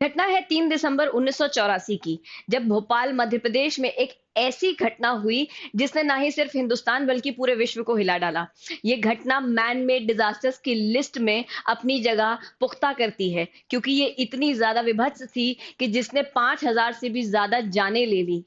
घटना है 3 दिसंबर 1984 की, जब भोपाल मध्य प्रदेश में एक ऐसी घटना हुई जिसने ना ही सिर्फ हिंदुस्तान बल्कि पूरे विश्व को हिला डाला। ये घटना मैन मेड डिजास्टर्स की लिस्ट में अपनी जगह पुख्ता करती है, क्योंकि ये इतनी ज्यादा विभत्स थी कि जिसने 5,000 से भी ज्यादा जानें ले ली।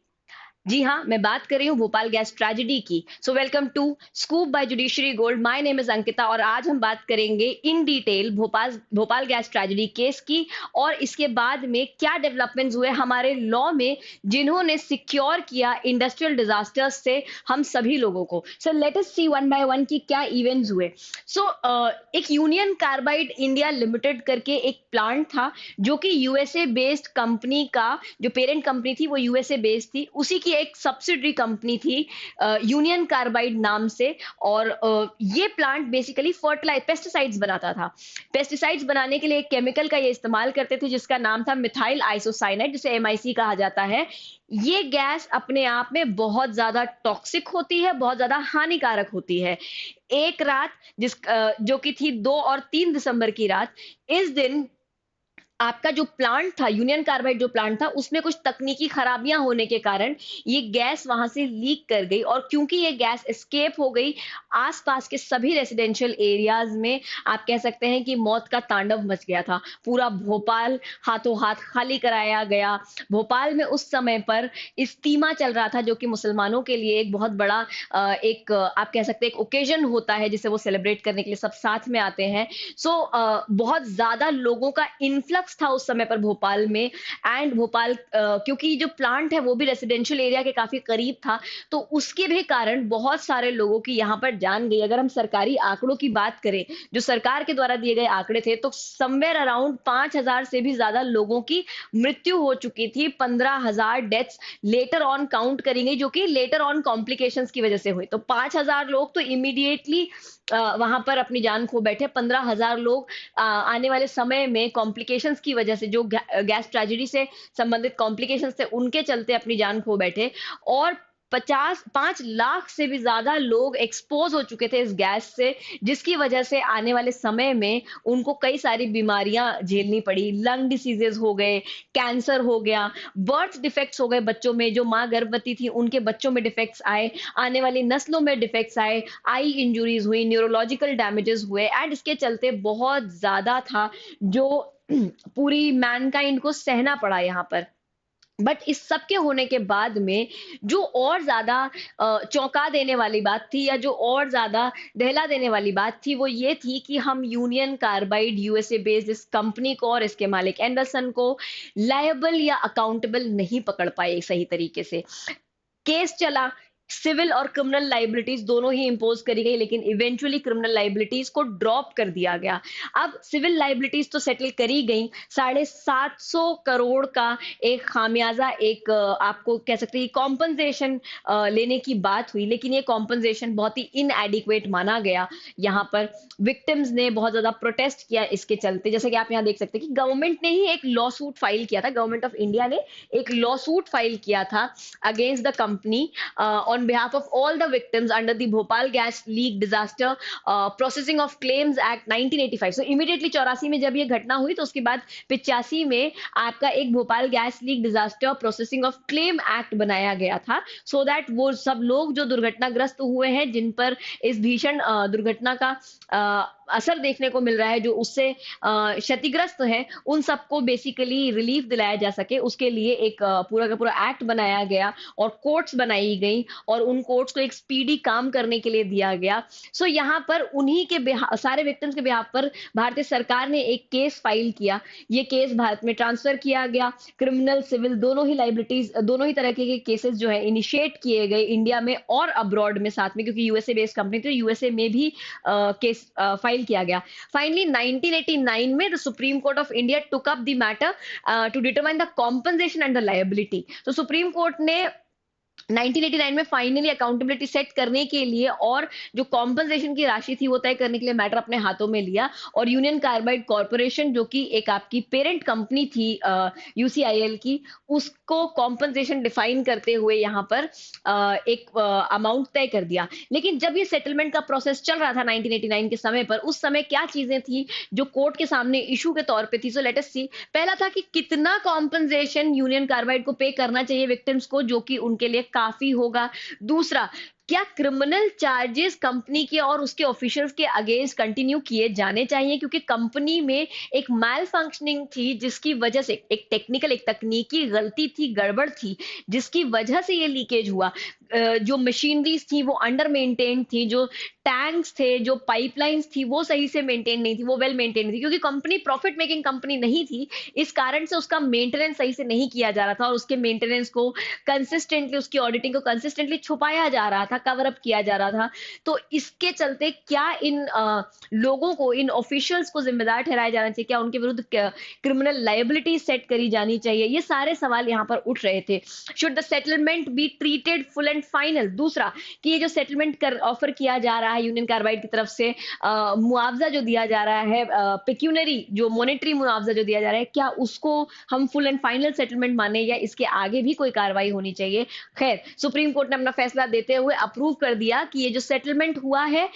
जी हाँ, मैं बात कर रही हूँ भोपाल गैस ट्रेजेडी की। So welcome to scoop by judiciary gold. My name is Ankita और आज हम बात करेंगे in detail Bhopal Bhopal gas tragedy case की और इसके बाद में क्या डेवलपमेंट्स हुए हमारे लॉ में, जिन्होंने सिक्योर किया इंडस्ट्रियल डिजास्टर्स से हम सभी लोगों को। So let us see one by one कि क्या इवेंट्स हुए। सो एक यूनियन कार्बाइड इंडिया लिमिटेड करके एक प्लांट था, जो कि यूएसए बेस्ड कंपनी का जो पेरेंट कंपनी थी वो यूएसए बेस्ड थी। उसी की एक सब्सिडरी कंपनी थी यूनियन कार्बाइड नाम से। और ये प्लांट बेसिकली फर्टिलाइज पेस्टिसाइड्स बनाता था। पेस्टिसाइड्स बनाने के लिए एक केमिकल का ये इस्तेमाल करते थे जिसका नाम था मिथाइल आइसोसाइनाइड, जिसे एमआईसी कहा जाता है। ये गैस अपने आप में बहुत ज्यादा टॉक्सिक होती है, बहुत ज्यादा हानिकारक होती है। एक रात जो कि थी 2 और 3 दिसंबर की रात, इस दिन आपका जो प्लांट था, यूनियन कार्बाइड जो प्लांट था, उसमें कुछ तकनीकी खराबियां होने के कारण ये गैस वहां से लीक कर गई। और क्योंकि ये गैस एस्केप हो गई, आसपास के सभी रेसिडेंशियल एरियाज में आप कह सकते हैं कि मौत का तांडव मच गया था। पूरा भोपाल हाथों हाथ खाली कराया गया। भोपाल में उस समय पर इस्तीमा चल रहा था, जो कि मुसलमानों के लिए एक बहुत बड़ा आप कह सकते हैं एक ओकेजन होता है, जिसे वो सेलिब्रेट करने के लिए सब साथ में आते हैं। बहुत ज्यादा लोगों का इन्फ्लक्स था उस समय पर भोपाल में। एंड भोपाल क्योंकि जो प्लांट है वो भी रेसिडेंशियल एरिया के काफी करीब था, तो उसके भी कारण बहुत सारे लोगों की यहाँ पर जान गई। अगर हम सरकारी आंकड़ों की बात करें, जो सरकार के द्वारा दिए गए आंकड़े थे, तो समवेयर अराउंड 5,000 से भी ज्यादा लोगों की मृत्यु हो चुकी थी। 15,000 डेथ्स लेटर ऑन काउंट करी गई, जो कि लेटर ऑन कॉम्प्लिकेशंस की वजह से हुई। तो 5,000 लोग तो इमीडिएटली वहां पर अपनी जान खो बैठे। 15,000 लोग आने वाले समय में कॉम्प्लिकेशंस की वजह से, जो गैस ट्रेजेडी से संबंधित कॉम्प्लिकेशंस थे, उनके चलते अपनी जान खो बैठे। और 5 लाख से भी ज्यादा लोग एक्सपोज हो चुके थे इस गैस से, जिसकी वजह से आने वाले समय में उनको कई सारी बीमारियां झेलनी पड़ी। लंग डिसीजेस हो गए, कैंसर हो गया, बर्थ डिफेक्ट्स हो गए बच्चों में। जो माँ गर्भवती थी उनके बच्चों में डिफेक्ट्स आए, आने वाली नस्लों में डिफेक्ट्स आए, आई इंजुरीज हुई, न्यूरोलॉजिकल डैमेजेस हुए। एंड इसके चलते बहुत ज्यादा था जो पूरी मैनकाइंड को सहना पड़ा यहाँ पर। बट इस सब के होने के बाद में जो और ज्यादा चौंका देने वाली बात थी, या जो और ज्यादा दहला देने वाली बात थी, वो ये थी कि हम यूनियन कार्बाइड यूएसए बेस्ड इस कंपनी को और इसके मालिक एंडरसन को लायबल या अकाउंटेबल नहीं पकड़ पाए सही तरीके से। केस चला, सिविल और क्रिमिनल लाइबिलिटीज दोनों ही इंपोज करी गई, लेकिन इवेंचुअली क्रिमिनल लाइबिलिटीज को ड्रॉप कर दिया गया। अब सिविल लाइबिलिटीज तो सेटल करी गई। 750 करोड़ का एक खामियाजा, एक आपको कह सकते हैं कॉम्पनसेशन लेने की बात हुई, लेकिन ये कॉम्पनसेशन बहुत ही इनएडिक्वेट माना गया। यहाँ पर विक्टिम्स ने बहुत ज्यादा प्रोटेस्ट किया इसके चलते। जैसे कि आप यहाँ देख सकते हैं कि गवर्नमेंट ने ही एक लॉ सूट फाइल किया था, गवर्नमेंट ऑफ इंडिया ने एक लॉ सूट फाइल किया था against the company on behalf of all the victims under the Bhopal Gas Leak Disaster Processing of Claims Act 1985। So immediately 84 में जब ये घटना हुई, तो उसके बाद 85 में आपका एक Bhopal gas leak disaster processing of claim act बनाया गया था, सो दैट वो सब लोग जो दुर्घटनाग्रस्त हुए हैं, जिन पर इस भीषण दुर्घटना का असर देखने को मिल रहा है, जो उससे क्षतिग्रस्त है, उन सबको बेसिकली रिलीफ दिलाया जा सके, उसके लिए एक पूरा का पूरा एक्ट बनाया गया और कोर्ट्स बनाई गई और उन कोर्ट्स को एक स्पीडी काम करने के लिए दिया गया। सो यहाँ पर उन्हीं के सारे विक्टिम्स के बिहाफ पर भारतीय सरकार ने एक केस फाइल किया। ये केस भारत में ट्रांसफर किया गया। क्रिमिनल सिविल दोनों ही लाइबिलिटीज, दोनों ही तरह के केसेस जो है इनिशिएट किए गए इंडिया में और अब्रॉड में साथ में, क्योंकि यूएसए बेस्ड कंपनी तो यूएसए में भी केस फाइल किया गया। फाइनली 1989 में the supreme court of India took up the matter to determine the compensation and the liability. तो सुप्रीम कोर्ट ने 1989 में फाइनली अकाउंटेबिलिटी सेट करने के लिए और जो कॉम्पनसेशन की राशि थी वो तय करने के लिए मैटर अपने हाथों में लिया, और यूनियन कार्बाइड कॉर्पोरेशन जो कि एक आपकी पेरेंट कंपनी थी यूसीआईएल की, उसको कॉम्पनसेशन डिफाइन करते हुए यहाँ पर एक अमाउंट तय कर दिया। लेकिन जब ये सेटलमेंट का प्रोसेस चल रहा था 1989 के समय पर, उस समय क्या चीजें थी जो कोर्ट के सामने इशू के तौर पे थी? सो लेट अस सी। पहला था कि कितना कॉम्पनसेशन यूनियन कार्बाइड को पे करना चाहिए विक्टिम्स को, जो कि उनके लिए काफी होगा। दूसरा, क्या क्रिमिनल चार्जेस कंपनी के और उसके ऑफिशियल्स के अगेंस्ट कंटिन्यू किए जाने चाहिए, क्योंकि कंपनी में एक मैल फंक्शनिंग थी जिसकी वजह से एक टेक्निकल, एक तकनीकी गलती थी, गड़बड़ थी, जिसकी वजह से ये लीकेज हुआ। जो मशीनरीज थी वो अंडर मेंटेन थी, जो टैंक्स थे, जो पाइपलाइंस थी वो सही से मेंटेन नहीं थी, वो वेल मेंटेन थी, क्योंकि कंपनी प्रॉफिट मेकिंग कंपनी नहीं थी। इस कारण से उसका मेंटेनेंस सही से नहीं किया जा रहा था, और उसके मेंटेनेंस को कंसिस्टेंटली, उसकी ऑडिटिंग को कंसिस्टेंटली छुपाया जा रहा था, कवर अप किया जा रहा था। तो इसके चलते क्या इन लोगों को, इन ऑफिशियल्स को जिम्मेदार ठहराया जाना चाहिए? क्या उनके विरुद्ध क्रिमिनल लायबिलिटी सेट करी जानी चाहिए? ये सारे सवाल यहाँ पर उठ रहे थे। Should the settlement be treated full and final? दूसरा, कि ये जो सेटलमेंट कर ऑफर किया जा रहा है यूनियन कार्बाइड की तरफ से, मुआवजा जो दिया जा रहा है, पेक्यूनरी जो मॉनेटरी मुआवजा जो दिया जा रहा है, क्या उसको हम फुल एंड फाइनल सेटलमेंट माने, या इसके आगे भी कोई कार्रवाई होनी चाहिए? खैर, सुप्रीम कोर्ट ने अपना फैसला देते हुए अप्रूव कर दिया कि ये जो सेटलमेंट हुआ है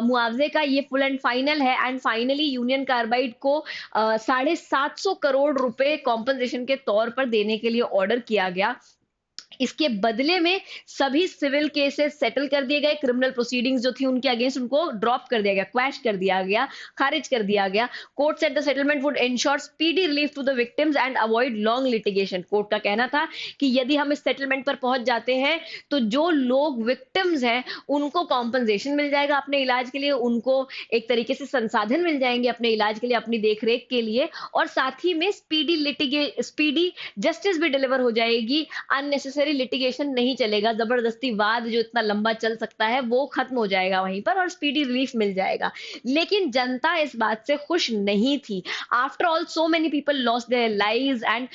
मुआवजे का, ये फुल एंड फाइनल है, एंड फाइनली यूनियन कार्बाइड को 750 करोड़ रुपए कॉम्पनसेशन के तौर पर देने के लिए ऑर्डर किया गया। इसके बदले में सभी सिविल केसेस सेटल कर दिए गए, क्रिमिनल प्रोसीडिंग्स जो थी उनके अगेंस्ट उनको ड्रॉप कर दिया गया, क्वैश कर दिया गया, खारिज कर दिया गया। Court said the settlement would ensure speedy relief to the victims and avoid long litigation. Court का कहना था कि यदि हम इस सेटलमेंट पर पहुंच जाते हैं तो जो लोग विक्टिम्स हैं उनको कॉम्पनसेशन मिल जाएगा अपने इलाज के लिए, उनको एक तरीके से संसाधन मिल जाएंगे अपने इलाज के लिए, अपनी देखरेख के लिए, और साथ ही में स्पीडी जस्टिस भी डिलीवर हो जाएगी। अननेसेसरी लिटिगेशन नहीं चलेगा, जबरदस्ती वाद जो इतना लंबा चल सकता है वो खत्म हो जाएगा वहीं पर, और स्पीडी रिलीफ मिल जाएगा। लेकिन जनता इस बात से खुश नहीं थी। After all so many people lost their lives, and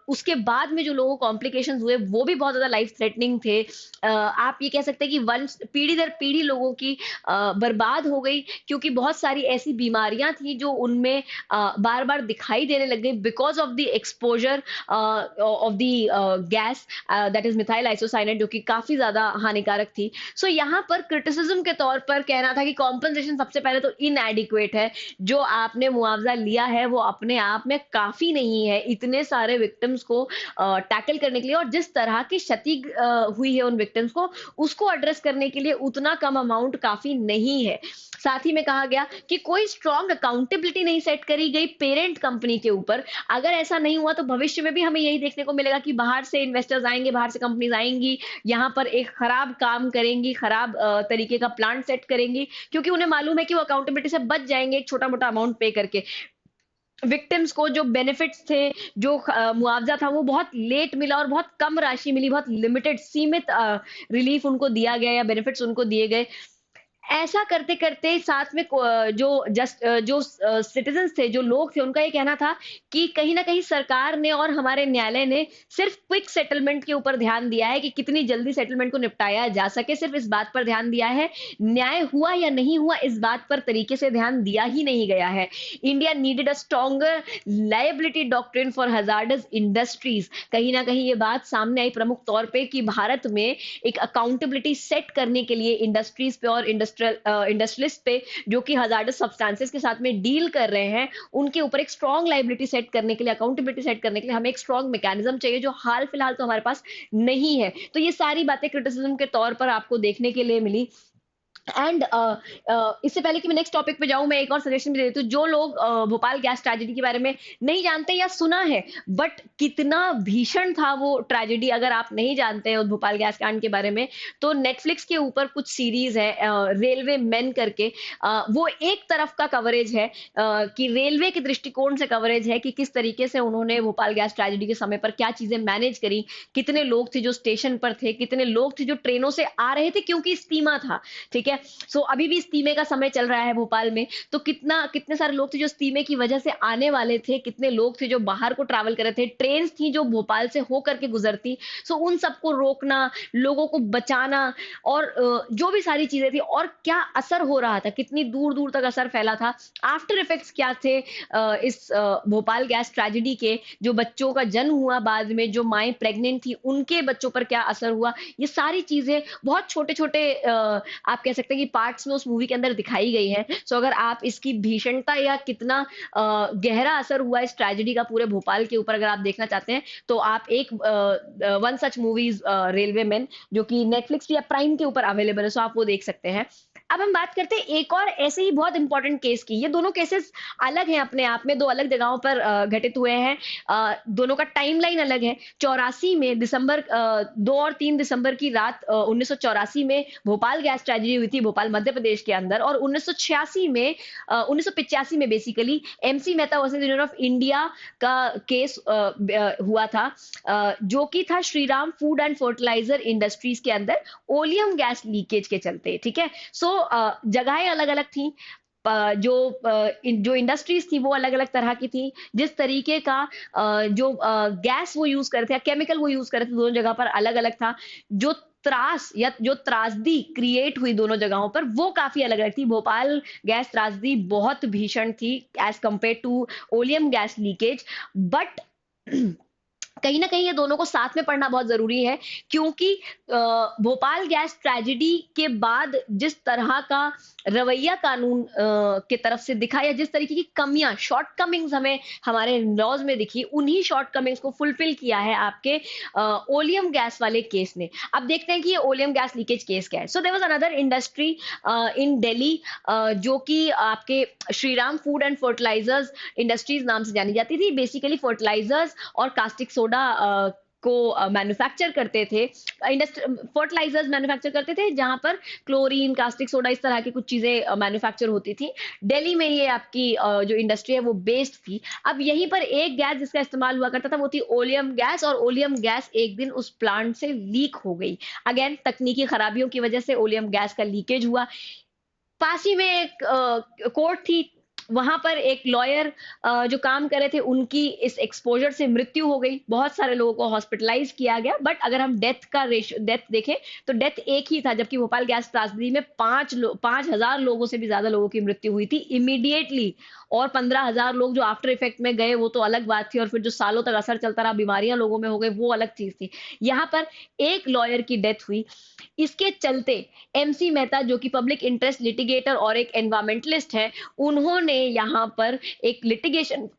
उसके बाद में जो लोगों को कॉम्प्लिकेशंस हुए वो भी बहुत ज्यादा लाइफ थ्रेटनिंग थे। आप ये कह सकते हैं कि वंश पीढ़ी दर पीढ़ी लोगों की बर्बाद हो गई, क्योंकि बहुत सारी ऐसी बीमारियां थी जो उनमें बार बार दिखाई देने लग गई because of the exposure of the gas that is methyl isocyanate, जो कि काफी ज्यादा हानिकारक थी। सो यहाँ पर क्रिटिसिज्म के तौर पर कहना था कि कॉम्पनसेशन सबसे पहले तो इनएडिक्वेट है, जो आपने मुआवजा लिया है वो अपने आप में काफी नहीं है इतने सारे विक्टिम्स को टैकल करने के लिए, और जिस तरह की क्षति हुई है उन विक्टिम्स को, उसको एड्रेस करने के लिए उतना कम अमाउंट काफी नहीं है। साथ ही में कहा गया कि कोई स्ट्रॉन्ग अकाउंटेबिलिटी नहीं सेट करी गई पेरेंट कंपनी के ऊपर। अगर ऐसा नहीं हुआ तो भविष्य में भी हमें यही देखने को मिलेगा कि बाहर से इन्वेस्टर्स आएंगे, बाहर से कंपनीज आएंगी, यहाँ पर एक खराब काम करेंगी, खराब तरीके का प्लान सेट करेंगी, क्योंकि उन्हें मालूम है कि वो अकाउंटेबिलिटी से बच जाएंगे एक छोटा मोटा अमाउंट पे करके। विक्टिम्स को जो बेनिफिट्स थे, जो मुआवजा था, वो बहुत लेट मिला और बहुत कम राशि मिली, बहुत लिमिटेड, सीमित रिलीफ उनको दिया गया या बेनिफिट्स उनको दिए गए। ऐसा करते करते साथ में जो सिटीजन्स थे, जो लोग थे, उनका ये कहना था कि कहीं ना कहीं सरकार ने और हमारे न्यायालय ने सिर्फ क्विक सेटलमेंट के ऊपर ध्यान दिया है कि कितनी जल्दी सेटलमेंट को निपटाया जा सके, सिर्फ इस बात पर ध्यान दिया है। न्याय हुआ या नहीं हुआ इस बात पर तरीके से ध्यान दिया ही नहीं गया है। India needed a stronger liability doctrine for hazardous industries. कहीं ना कहीं ये बात सामने आई प्रमुख तौर पे कि भारत में एक अकाउंटेबिलिटी सेट करने के लिए इंडस्ट्रीज पे और इंडस्ट्रियलिस्ट पे, जो कि हजार्डस सब्सटेंसेस के साथ में डील कर रहे हैं, उनके ऊपर एक स्ट्रॉन्ग लायबिलिटी सेट करने के लिए, अकाउंटेबिलिटी सेट करने के लिए हमें एक स्ट्रॉन्ग मैकेनिज्म चाहिए, जो हाल फिलहाल तो हमारे पास नहीं है। तो ये सारी बातें क्रिटिसिज्म के तौर पर आपको देखने के लिए मिली। एंड इससे पहले कि मैं नेक्स्ट टॉपिक पे जाऊं, मैं एक और सजेशन भी दे देती हूँ। जो लोग भोपाल गैस ट्रेजेडी के बारे में नहीं जानते या सुना है, बट कितना भीषण था वो ट्रेजेडी, अगर आप नहीं जानते हैं उस भोपाल गैस कांड के बारे में, तो नेटफ्लिक्स के ऊपर कुछ सीरीज है रेलवे मैन करके। वो एक तरफ का कवरेज है कि रेलवे के दृष्टिकोण से कवरेज है कि किस तरीके से उन्होंने भोपाल गैस ट्रेजेडी के समय पर क्या चीजें मैनेज करी, कितने लोग थे जो स्टेशन पर थे, कितने लोग थे जो ट्रेनों से आ रहे थे क्योंकि स्टीमा था, ठीक है, है। सो अभी भी इस्तीमे का समय चल रहा है भोपाल में, तो कितने सारे लोग थे जो इस्तीमे की वजह से आने वाले थे, कितने लोग थे जो बाहर को ट्रैवल कर रहे थे, ट्रेन्स थी जो भोपाल से होकर के गुजरती। सो उन सबको रोकना, लोगों को बचाना, और जो भी सारी चीजें थी, और क्या असर हो रहा था, कितनी दूर दूर तक असर फैला था, आफ्टर इफेक्ट्स क्या थे इस भोपाल गैस ट्रेजेडी के, जो बच्चों का जन्म हुआ बाद में, जो माएँ प्रेग्नेंट थी उनके बच्चों पर क्या असर हुआ, ये सारी चीजें बहुत छोटे छोटे आप कह सकते हैं कि पार्ट्स में उस मूवी के अंदर दिखाई गई है। सो अगर आप इसकी भीषणता या कितना गहरा असर हुआ इस ट्रेजेडी का पूरे भोपाल के ऊपर अगर आप देखना चाहते हैं, तो आप एक one such movies railway man, जो कि नेटफ्लिक्स या प्राइम के ऊपर अवेलेबल है, सो आप वो देख सकते हैं। अब हम बात करते हैं एक और ऐसे ही बहुत इंपॉर्टेंट केस की। ये दोनों केसेस अलग हैं अपने आप में, दो अलग जगहों पर घटित हुए हैं। दोनों का टाइमलाइन अलग है। 84 में दिसंबर 2 और 3 दिसंबर की रात 1984 में भोपाल गैस ट्रेजेडी हुई थी भोपाल मध्य प्रदेश के अंदर, और 1986 में 1985 में basically MC Mehta versus union of India का केस हुआ था, जो कि था Shriram food and fertilizer industries के अंदर ओलियम गैस लीकेज के चलते। ठीक है, सो जगहें अलग अलग थी, जो इंडस्ट्रीज थी वो अलग अलग तरह की थी, जिस तरीके का जो गैस वो यूज करते थे, केमिकल वो यूज करते थे, दोनों जगह पर अलग अलग था। जो त्रास या जो त्रासदी क्रिएट हुई दोनों जगहों पर, वो काफी अलग अलग थी। भोपाल गैस त्रासदी बहुत भीषण थी as compare to oleum gas leakage, but कहीं ना कहीं ये दोनों को साथ में पढ़ना बहुत जरूरी है, क्योंकि भोपाल गैस ट्रेजेडी के बाद जिस तरह का रवैया कानून की तरफ से दिखा, या जिस तरीके की कमियां, शॉर्टकमिंग्स हमें हमारे लॉज में दिखी, उन्हीं शॉर्टकमिंग्स को फुलफिल किया है आपके ओलियम गैस वाले केस ने। अब देखते हैं कि ये ओलियम गैस लीकेज केस क्या है। So there was another industry in Delhi, जो कि आपके Shriram food and fertilizers industries नाम से जानी जाती थी। बेसिकली फर्टिलाइजर्स और कास्टिक सोडा को मैन्युफैक्चर करते थे, फर्टिलाइजर्स मैन्युफैक्चर करते थे, जहां पर क्लोरीन, कास्टिक सोडा, इस तरह की कुछ चीजें मैन्युफैक्चर होती थी। दिल्ली में ये आपकी जो इंडस्ट्री है वो बेस्ड थी। अब यहीं पर एक गैस जिसका इस्तेमाल हुआ करता था वो थी ओलियम गैस, और ओलियम गैस एक दिन उस प्लांट से लीक हो गई। अगेन तकनीकी खराबियों की वजह से ओलियम गैस का लीकेज हुआ। पास ही में एक कोर्ट थी, वहां पर एक लॉयर जो काम कर रहे थे, उनकी इस एक्सपोजर से मृत्यु हो गई। बहुत सारे लोगों को हॉस्पिटलाइज किया गया, बट अगर हम डेथ देखें तो डेथ एक ही था, जबकि भोपाल गैस त्रासदी में 5,000 लोगों से भी ज्यादा लोगों की मृत्यु हुई थी इमीडिएटली, और 15,000 लोग जो आफ्टर इफेक्ट में गए वो तो अलग बात थी, और फिर जो सालों तक असर चलता रहा, बीमारियां लोगों में हो गई, वो अलग चीज थी। यहाँ पर एक लॉयर की डेथ हुई। इसके चलते एमसी मेहता, जो कि पब्लिक इंटरेस्ट लिटिगेटर और एक एनवायरमेंटलिस्ट है, उन्होंने यहाँ पर एक लिटिगेशन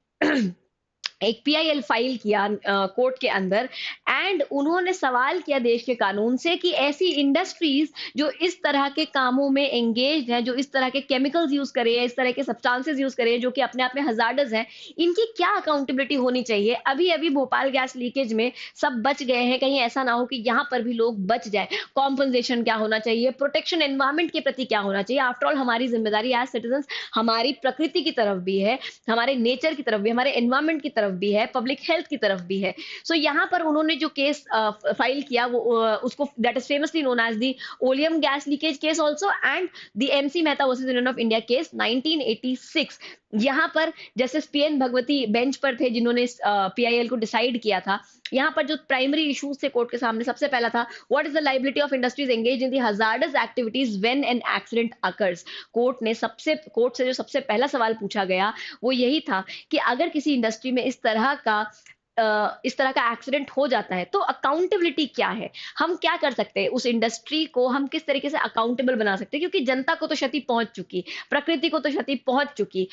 एक पीआईएल फाइल किया कोर्ट के अंदर, एंड उन्होंने सवाल किया देश के कानून से कि ऐसी इंडस्ट्रीज जो इस तरह के कामों में एंगेज हैं, जो इस तरह के केमिकल्स यूज कर रही है, इस तरह के सब्सटेंसेस यूज कर रही है जो कि अपने आप में हजार्डस हैं, इनकी क्या अकाउंटेबिलिटी होनी चाहिए। अभी अभी भोपाल गैस लीकेज में सब बच गए हैं, कहीं ऐसा ना हो कि यहाँ पर भी लोग बच जाए। कॉम्पनसेशन क्या होना चाहिए, प्रोटेक्शन एनवायरमेंट के प्रति क्या होना चाहिए। आफ्टर ऑल हमारी जिम्मेदारी एज सिटीजन हमारी प्रकृति की तरफ भी है, हमारे नेचर की तरफ भी, हमारे एनवायरमेंट की तरफ भी है, पब्लिक हेल्थ की तरफ भी है। सो यहाँ पर उन्होंने जो केस फाइल किया वो उसको that is famously known as the oleum gas leakage case also, and the MC Mehta versus union of India case 1986। यहाँ पर जस्टिस पीएन भगवती बेंच पर थे, जिन्होंने पीआईएल को डिसाइड किया था। यहाँ पर जो प्राइमरी इश्यूज थे कोर्ट के सामने, सबसे पहला था what is the liability of industries engage in the hazardous activities when an accident occurs. Court से जो सबसे पहला सवाल पूछा गया वो यही था कि अगर किसी इंडस्ट्री में इस तरह का एक्सीडेंट हो जाता है तो अकाउंटेबिलिटी क्या है, हम क्या कर सकते हैं, उस इंडस्ट्री को हम किस तरीके से अकाउंटेबल बना सकते हैं, क्योंकि जनता को तो क्षति पहुंच चुकी, प्रकृति को तो क्षति पहुंच चुकी।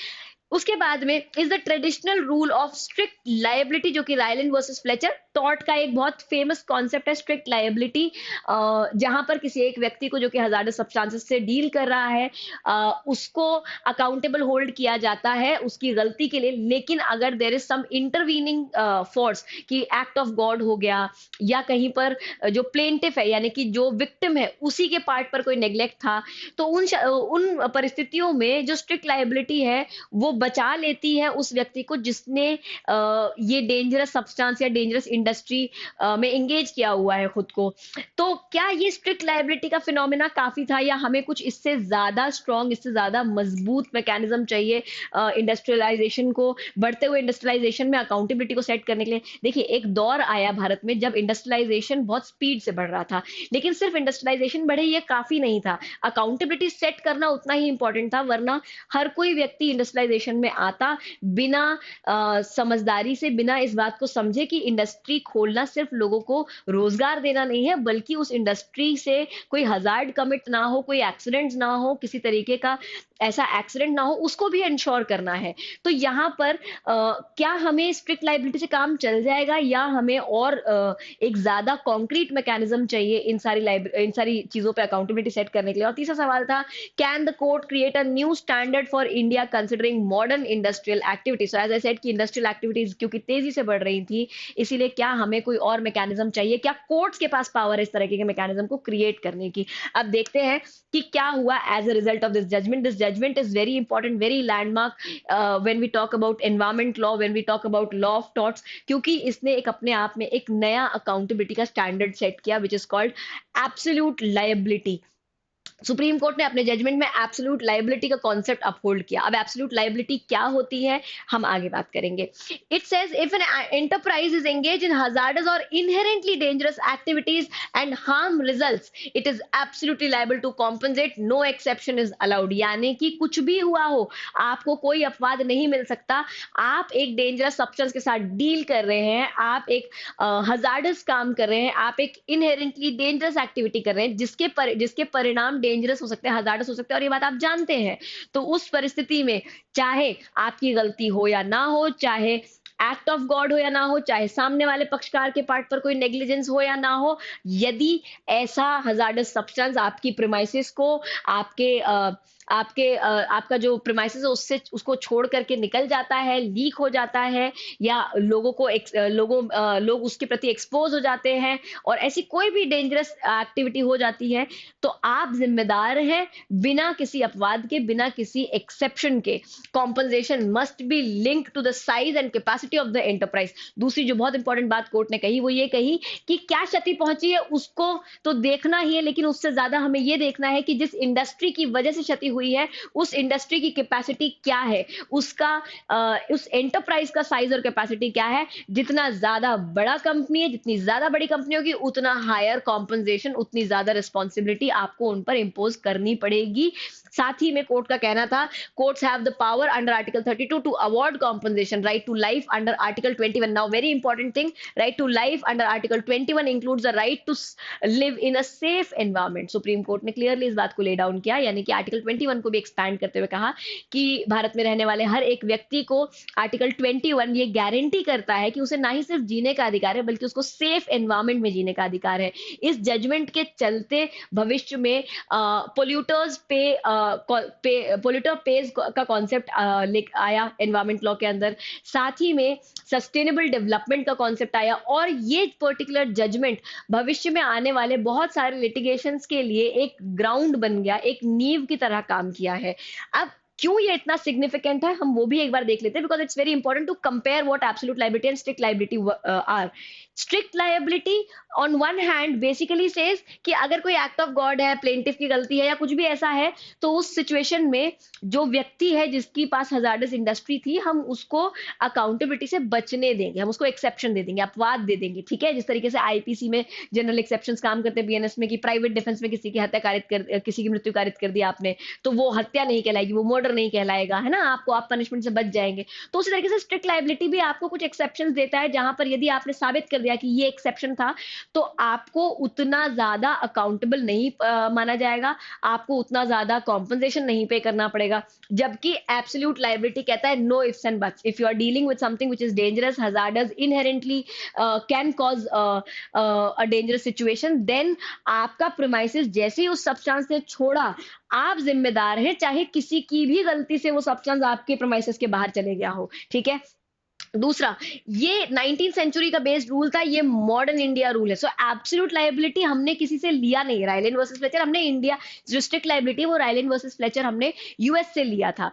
उसके बाद में is the traditional rule of strict liability, जो कि रायलैंड वर्सेस फ्लेचर टॉर्ट का एक बहुत फेमस कॉन्सेप्ट है। स्ट्रिक्ट लायबिलिटी, जहां पर किसी एक व्यक्ति को जो कि हजार्डस सब्सटेंसेस से डील कर रहा है उसको अकाउंटेबल होल्ड किया जाता है उसकी गलती के लिए, लेकिन अगर there is some intervening force कि एक्ट ऑफ गॉड हो गया, या कहीं पर जो प्लेंटिफ है यानी कि जो विक्टिम है उसी के पार्ट पर कोई नेग्लेक्ट था, तो उन परिस्थितियों में जो स्ट्रिक्ट लायबिलिटी है वो बचा लेती है उस व्यक्ति को जिसने ये डेंजरस सब्सटेंस या डेंजरस इंडस्ट्री में एंगेज किया हुआ है खुद को। तो क्या ये स्ट्रिक्ट लायबिलिटी का फिनोमेना काफी था, या हमें कुछ इससे ज्यादा स्ट्रॉन्ग, इससे ज्यादा मजबूत मैकेनिज्म चाहिए इंडस्ट्रियलाइजेशन को, बढ़ते हुए इंडस्ट्रियलाइजेशन में अकाउंटेबिलिटी को सेट करने के लिए? देखिए, एक दौर आया भारत में जब इंडस्ट्रियलाइजेशन बहुत स्पीड से बढ़ रहा था, लेकिन सिर्फ इंडस्ट्रियलाइजेशन बढ़े ये काफी नहीं था, अकाउंटेबिलिटी सेट करना उतना ही इंपॉर्टेंट था। वरना हर कोई व्यक्ति इंडस्ट्रियलाइजेशन में आता बिना समझदारी से, बिना इस बात को समझे कि इंडस्ट्री खोलना सिर्फ लोगों को रोजगार देना नहीं है, बल्कि उस इंडस्ट्री से कोई हजार्ड कमिट ना हो, कोई एक्सीडेंट ना हो, किसी तरीके का ऐसा एक्सीडेंट ना हो, उसको भी इंश्योर करना है। तो यहाँ पर क्या हमें स्ट्रिक्ट लाइबिलिटी से काम चल जाएगा, या हमें और एक ज्यादा कॉन्क्रीट मैकेनिज्म चाहिए इन सारी चीजों पे अकाउंटेबिलिटी सेट करने के लिए? और तीसरा सवाल था, can the court create a new standard for India considering modern industrial activities? So as I said कि इंडस्ट्रियल एक्टिविटीज क्योंकि तेजी से बढ़ रही थी, इसीलिए क्या हमें कोई और मैकेनिज्म चाहिए? क्या कोर्ट्स के पास पावर है इस तरह के मैकेनिज्म को क्रिएट करने की? अब देखते हैं कि क्या हुआ as a result of this judgement. This judgement is very important, very landmark when we talk about environment law, when we talk about law of torts, क्योंकि इसने एक अपने आप में एक नया अकाउंटेबिलिटी का स्टैंडर्ड सेट किया, which is called absolute liability. Supreme court ने अपने जजमेंट में एब्सोल्यूट लायबिलिटी का कॉन्सेप्ट अपहोल्ड किया. अब एब्सोल्यूट लायबिलिटी क्या होती है हम आगे बात करेंगे. It says if an enterprise is engage in hazardous और inherently dangerous activities and harm results, it is absolutely liable to compensate, no exception is allowed. यानी कि कुछ भी हुआ हो, आपको कोई अपवाद नहीं मिल सकता. आप एक डेंजरस सब्सटेंस के साथ डील कर रहे हैं, आप एक हजार्डस काम कर रहे हैं, आप एक इनहेरेंटली डेंजरस एक्टिविटी कर रहे हैं जिसके परिणाम डेंजरस हो सकते हैं, हजार्डस हो सकते हैं, और ये बात आप जानते हैं. तो उस परिस्थिति में चाहे आपकी गलती हो या ना हो, चाहे एक्ट ऑफ गॉड हो या ना हो, चाहे सामने वाले पक्षकार के पार्ट पर कोई नेग्लिजेंस हो या ना हो, यदि ऐसा हजार्डस सब्सटेंस आपकी प्रीमाइसेस को, आपका जो प्रीमाइसेस है उससे उसको छोड़ करके निकल जाता है, लीक हो जाता है, या लोग उसके प्रति एक्सपोज हो जाते हैं, और ऐसी कोई भी डेंजरस एक्टिविटी हो जाती है, तो आप जिम्मेदार हैं बिना किसी अपवाद के, बिना किसी एक्सेप्शन के. Compensation must be link to the size and capacity of the enterprise. दूसरी जो बहुत इंपॉर्टेंट बात कोर्ट ने कही वो ये कही कि क्या क्षति पहुंची है उसको तो देखना ही है, लेकिन उससे ज्यादा हमें ये देखना है कि जिस इंडस्ट्री की वजह से क्षति हुई है उस इंडस्ट्री की कैपेसिटी क्या है, उस एंटरप्राइज का साइज और कैपेसिटी क्या है. जितना ज्यादा बड़ा कंपनी है, जितनी ज्यादा बड़ी कंपनी होगी, उतना हायर कॉम्पनसेशन, उतनी ज्यादा रिस्पॉन्सिबिलिटी आपको उन पर इंपोज करनी पड़ेगी. साथ ही में कोर्ट का कहना था, courts have the power under article 32 to award compensation. Right to life under article 21. Now very important thing, right to life under article 21 includes the right to live in a safe environment. Supreme court ने clearly इस बात को lay down किया, यानी कि article 21 को भी expand करते हुए कहा कि भारत में रहने वाले हर एक व्यक्ति को आर्टिकल 21 ये गारंटी करता है कि उसे ना ही सिर्फ जीने का अधिकार है, बल्कि उसको सेफ एनवायरमेंट में जीने का अधिकार है. इस जजमेंट के चलते भविष्य में पोल्यूटर पेज का कॉन्सेप्ट आया एनवायरमेंट लॉ के अंदर. साथ ही में सस्टेनेबल डेवलपमेंट का कॉन्सेप्ट आया, और ये पर्टिकुलर जजमेंट भविष्य में आने वाले बहुत सारे लिटिगेशंस के लिए एक ग्राउंड बन गया, एक नींव की तरह काम किया है. अब क्यों ये इतना सिग्निफिकेंट है हम वो भी एक बार देख लेते हैं, because it's very important to compare what absolute liability and strict liability are. Strict liability on one hand basically says कि अगर कोई एक्ट ऑफ गॉड है, प्लेंटिफ की गलती है या कुछ भी ऐसा है, तो उस सिचुएशन में जो व्यक्ति है जिसकी पास हजार्डस इंडस्ट्री थी, हम उसको अकाउंटेबिलिटी से बचने देंगे, हम उसको एक्सेप्शन दे देंगे, अपवाद दे देंगे. ठीक है, जिस तरीके से आईपीसी में जनरल एक्सेप्शंस काम करते हैं, बीएनएस में कि प्राइवेट डिफेंस में किसी की मृत्यु कारित कर दी आपने, तो वो हत्या नहीं कहलाएगी, वो मर्डर नहीं कहलाएगा, है ना, आप पनिशमेंट से बच जाएंगे. तो उसी तरीके से स्ट्रिक्ट लायबिलिटी भी आपको कुछ एक्सेप्शंस देता है, जहां पर यदि आपने साबित कर दिया कि ये एक्सेप्शन था, तो आपको उतना ज्यादा अकाउंटेबल नहीं माना जाएगा, आपको उतना ज्यादा कॉम्पनसेशन नहीं पे करना पड़ेगा. जबकि एब्सोल्यूट लायबिलिटी कहता है no ifs and buts. If you are dealing with something which is dangerous, hazardous, inherently can cause a dangerous situation, then आपका प्रीमाइसेस जैसे ही उस सब्सटेंस ने छोड़ा, आप जिम्मेदार हैं, चाहे किसी की भी गलती से वो सब्सटेंस आपके प्रीमाइसेस के बाहर चले गया हो. ठीक है, दूसरा, ये 19th सेंचुरी का बेस्ड रूल था, ये मॉडर्न इंडिया रूल है। सो एब्सोल्यूट लायबिलिटी हमने किसी से लिया नहीं, रायलेन वर्सेस फ्लेचर हमने इंडिया, जो स्ट्रिक्ट लायबिलिटी वो रायलेन वर्सेस फ्लेचर हमने यूएस से लिया था,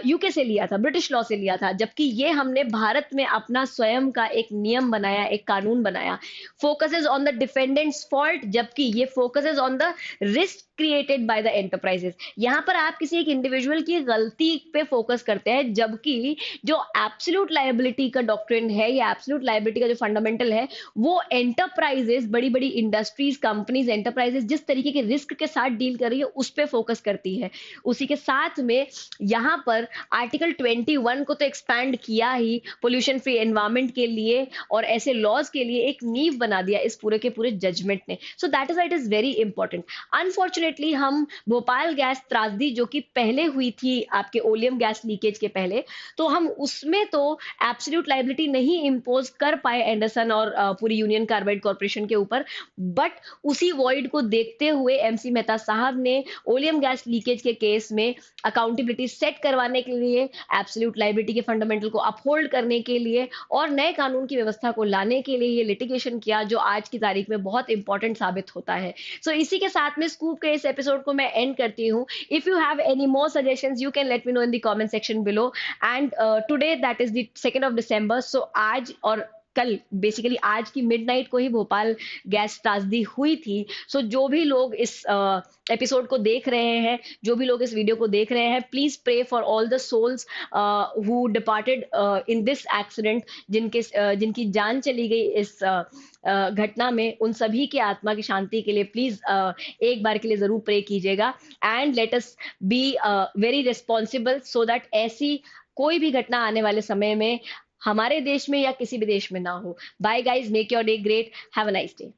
यूके से लिया था, ब्रिटिश लॉ से लिया था, जबकि ये हमने भारत में अपना स्वयं का एक नियम बनाया, एक कानून बनाया। Focuses on the defendants fault, जबकि ये focuses on the risk created by the enterprises. यहाँ पर आप किसी एक इंडिविजुअल की गलती पे फोकस करते हैं, जबकि जो एब्सोल्यूट लायबिलिटी का डॉक्ट्रिन है या एब्सोल्यूट लायबिलिटी का जो फंडामेंटल है, वो एंटरप्राइजेस, बड़ी बड़ी इंडस्ट्रीज, कंपनीज, एंटरप्राइजेस जिस तरीके के रिस्क के साथ डील कर रही है उस पर फोकस करती है। उसी के साथ में यहाँ पर आर्टिकल 21 को तो एक्सपैंड किया ही पोल्यूशन फ्री एनवायरमेंट के लिए और ऐसे लॉज के लिए एक नींव बना दिया इस पूरे के पूरे जजमेंट ने। So that is, it is very important. Unfortunately हम भोपाल गैस त्रासदी जो कि पहले हुई थी आपके ओलियम गैस लीकेज के पहले, तो हम उसमें तो एब्सोल्यूट लायबिलिटी नहीं इंपोज कर पाए एंडरसन और पूरी यूनियन कार्बाइड कॉर्पोरेशन के ऊपर। बट उसी वॉइड को देखते हुए एमसी मेहता साहब ने ओलियम गैस लीकेज के केस में अकाउंटेबिलिटी सेट करवाने के लिए, एब्सोल्यूट लायबिलिटी के फंडामेंटल को अपहोल्ड करने के लिए और नए कानून की व्यवस्था को लाने के लिए ये लिटिगेशन किया, जो आज की तारीख में बहुत इंपॉर्टेंट साबित होता है। सो इसी के साथ में स्कूप के इस एपिसोड को मैं एंड करती हूँ। If you have any more suggestions you can let me know in the comment section below. And today that is the 2nd of December, सो आज और कल, बेसिकली आज की मिडनाइट को ही भोपाल गैस त्रासदी हुई थी। सो जो भी लोग इस एपिसोड को देख रहे हैं, जो भी लोग इस वीडियो को देख रहे हैं, please pray for all the souls who departed in this accident, जिनकी जान चली गई इस घटना में, उन सभी की आत्मा की शांति के लिए प्लीज एक बार के लिए जरूर प्रे कीजिएगा। And let us be very responsible so that ऐसी कोई भी घटना आने वाले समय में हमारे देश में या किसी भी देश में ना हो। Bye guys, make your day great, have a nice day.